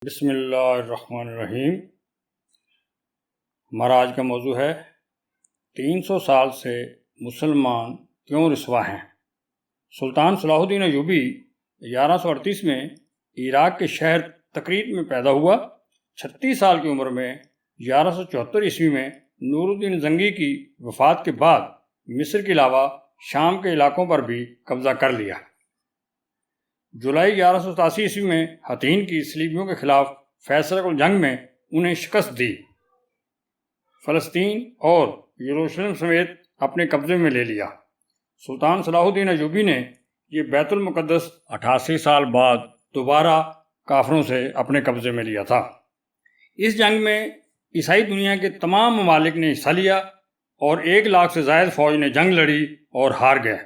بسم اللہ الرحمن الرحیم۔ ہمارا آج کا موضوع ہے 300 سال سے مسلمان کیوں رسوا ہیں۔ سلطان صلاح الدین ایوبی 1138 میں عراق کے شہر تکریت میں پیدا ہوا۔ 36 سال کی عمر میں 1174 عیسوی میں نور الدین زنگی کی وفات کے بعد مصر کے علاوہ شام کے علاقوں پر بھی قبضہ کر لیا۔ جولائی 1187 عیسوی میں حطین کی صلیبیوں کے خلاف فیصلہ کن جنگ میں انہیں شکست دی۔ فلسطین اور یروشلم سمیت اپنے قبضے میں لے لیا۔ سلطان صلاح الدین ایوبی نے یہ بیت المقدس 88 سال بعد دوبارہ کافروں سے اپنے قبضے میں لیا تھا۔ اس جنگ میں عیسائی دنیا کے تمام ممالک نے حصہ لیا اور 1 لاکھ سے زائد فوج نے جنگ لڑی اور ہار گئے۔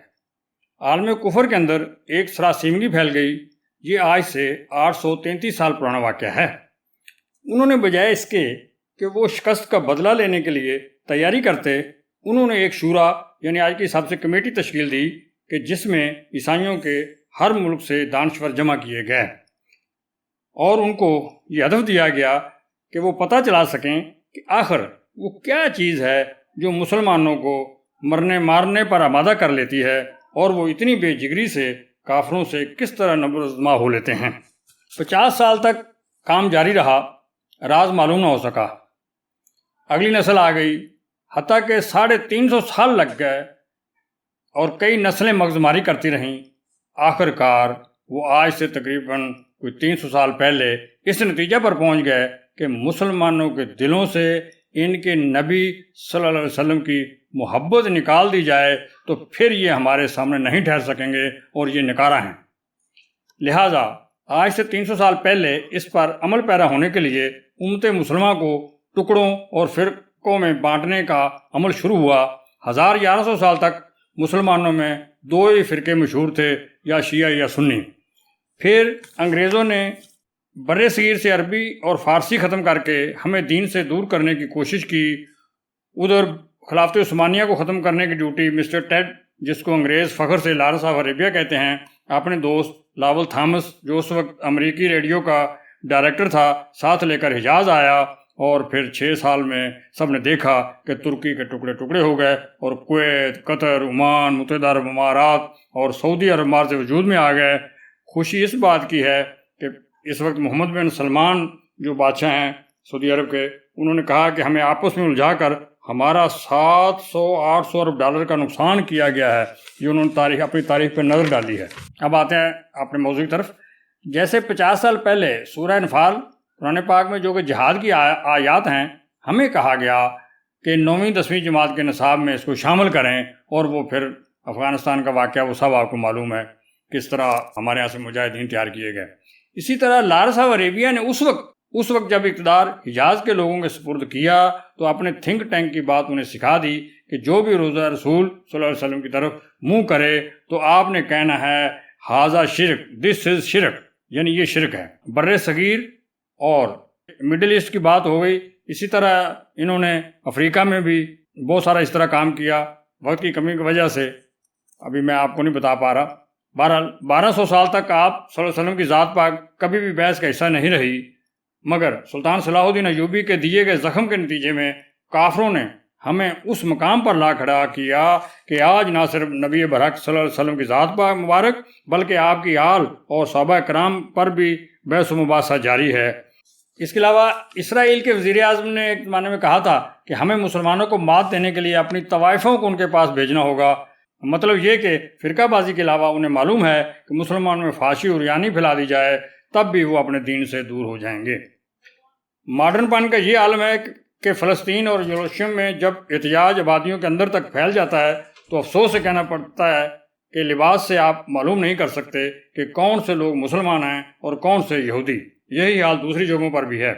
عالم کفر کے اندر ایک سراسیمگی پھیل گئی۔ یہ آج سے 833 سال پرانا واقعہ ہے۔ انہوں نے بجائے اس کے کہ وہ شکست کا بدلہ لینے کے لیے تیاری کرتے، انہوں نے ایک شورا یعنی آج کی حساب سے کمیٹی تشکیل دی کہ جس میں عیسائیوں کے ہر ملک سے دانشور جمع کیے گئے اور ان کو یہ ہدف دیا گیا کہ وہ پتہ چلا سکیں کہ آخر وہ کیا چیز ہے جو مسلمانوں کو مرنے مارنے پر آمادہ کر لیتی ہے اور وہ اتنی بے جگری سے کافروں سے کس طرح نبرد آزما ہو لیتے ہیں۔ 50 سال تک کام جاری رہا، راز معلوم نہ ہو سکا۔ اگلی نسل آ گئی، حتیٰ کہ 350 سال لگ گئے اور کئی نسلیں مغزماری کرتی رہیں۔ آخر کار وہ آج سے تقریباً کوئی 300 سال پہلے اس نتیجہ پر پہنچ گئے کہ مسلمانوں کے دلوں سے ان کے نبی صلی اللہ علیہ وسلم کی محبت نکال دی جائے تو پھر یہ ہمارے سامنے نہیں ٹھہر سکیں گے اور یہ نکارہ ہیں۔ لہٰذا آج سے 300 سال پہلے اس پر عمل پیرا ہونے کے لیے امت مسلمہ کو ٹکڑوں اور فرقوں میں بانٹنے کا عمل شروع ہوا۔ 1100 سال تک مسلمانوں میں 2 ہی فرقے مشہور تھے، یا شیعہ یا سنی۔ پھر انگریزوں نے بر صغیر سے عربی اور فارسی ختم کر کے ہمیں دین سے دور کرنے کی کوشش کی۔ ادھر خلافت عثمانیہ کو ختم کرنے کی ڈیوٹی مسٹر ٹیڈ، جس کو انگریز فخر سے لارنس آف عربیہ کہتے ہیں، اپنے دوست لاول تھامس جو اس وقت امریکی ریڈیو کا ڈائریکٹر تھا، ساتھ لے کر حجاز آیا۔ اور پھر 6 سال میں سب نے دیکھا کہ ترکی کے ٹکڑے ٹکڑے ہو گئے اور کویت، قطر، عمان، متحدہ عرب امارات اور سعودی عرب مار سے وجود میں آ گئے۔ خوشی اس بات کی ہے کہ اس وقت محمد بن سلمان جو بادشاہ ہیں سعودی عرب کے، انہوں نے کہا کہ ہمیں آپس میں الجھا کر ہمارا 700-800 ارب ڈالر کا نقصان کیا گیا ہے۔ یہ انہوں نے اپنی تاریخ پہ نظر ڈالی ہے۔ اب آتے ہیں اپنے موضوع کی طرف۔ جیسے 50 سال پہلے سورہ انفال قرآن پاک میں جو کہ جہاد کی آیات ہیں، ہمیں کہا گیا کہ 9ویں 10ویں جماعت کے نصاب میں اس کو شامل کریں، اور وہ پھر افغانستان کا واقعہ وہ سب آپ کو معلوم ہے کس طرح ہمارے یہاں سے مجاہدین تیار کیے گئے۔ اسی طرح لارنس آف عربیہ نے اس وقت جب اقتدار حجاز کے لوگوں کے سپرد کیا تو اپنے تھنک ٹینک کی بات انہیں سکھا دی کہ جو بھی روزہ رسول صلی اللہ علیہ وسلم کی طرف منہ کرے تو آپ نے کہنا ہے ہاذا شرک، دس از شرک، یعنی یہ شرک ہے۔ بر صغیر اور مڈل ایسٹ کی بات ہو گئی۔ اسی طرح انہوں نے افریقہ میں بھی بہت سارا اس طرح کام کیا۔ وقت کی کمی کی وجہ سے ابھی میں آپ کو نہیں بتا پا رہا۔ بہرحال 1200 سال تک آپ صلی اللہ علیہ وسلم کی ذات پاک کبھی بھی بحث کا حصہ نہیں رہی، مگر سلطان صلاح الدین ایوبی کے دیے گئے زخم کے نتیجے میں کافروں نے ہمیں اس مقام پر لا کھڑا کیا کہ آج نہ صرف نبی برحق صلی اللہ علیہ وسلم کی ذات پاک مبارک بلکہ آپ کی آل اور صحابہ کرام پر بھی بحث و مباحثہ جاری ہے۔ اس کے علاوہ اسرائیل کے وزیر اعظم نے ایک زمانے میں کہا تھا کہ ہمیں مسلمانوں کو مات دینے کے لیے اپنی طوائفوں کو ان کے پاس بھیجنا ہوگا۔ مطلب یہ کہ فرقہ بازی کے علاوہ انہیں معلوم ہے کہ مسلمانوں میں فحاشی اور عریانی پھیلا دی جائے تب بھی وہ اپنے دین سے دور ہو جائیں گے۔ ماڈرن پن کا یہ عالم ہے کہ فلسطین اور یروشلم میں جب احتجاج آبادیوں کے اندر تک پھیل جاتا ہے تو افسوس سے کہنا پڑتا ہے کہ لباس سے آپ معلوم نہیں کر سکتے کہ کون سے لوگ مسلمان ہیں اور کون سے یہودی۔ یہی حال دوسری جگہوں پر بھی ہے۔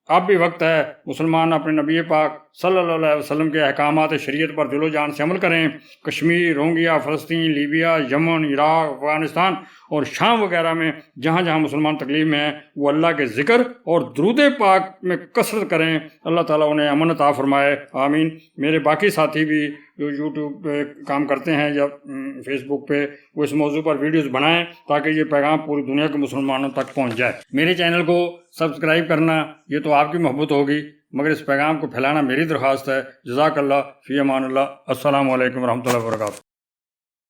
اب بھی وقت ہے مسلمان اپنے نبی پاک صلی اللہ علیہ وسلم کے احکامات شریعت پر دل و جان سے عمل کریں۔ کشمیر، روہنگیا، فلسطین، لیبیا، یمن، عراق، افغانستان اور شام وغیرہ میں جہاں جہاں مسلمان تکلیف میں ہیں وہ اللہ کے ذکر اور درود پاک میں کثرت کریں۔ اللہ تعالیٰ انہیں امن عطا فرمائے، آمین۔ میرے باقی ساتھی بھی جو یوٹیوب پہ کام کرتے ہیں یا فیس بک پہ، وہ اس موضوع پر ویڈیوز بنائیں تاکہ یہ پیغام پوری دنیا کے مسلمانوں تک پہنچ جائے۔ میرے چینل کو سبسکرائب کرنا یہ تو آپ کی محبت ہوگی، مگر اس پیغام کو پھیلانا میری درخواست ہے۔ جزاک اللہ، فی امان اللہ، السلام علیکم ورحمۃ اللہ وبرکاتہ۔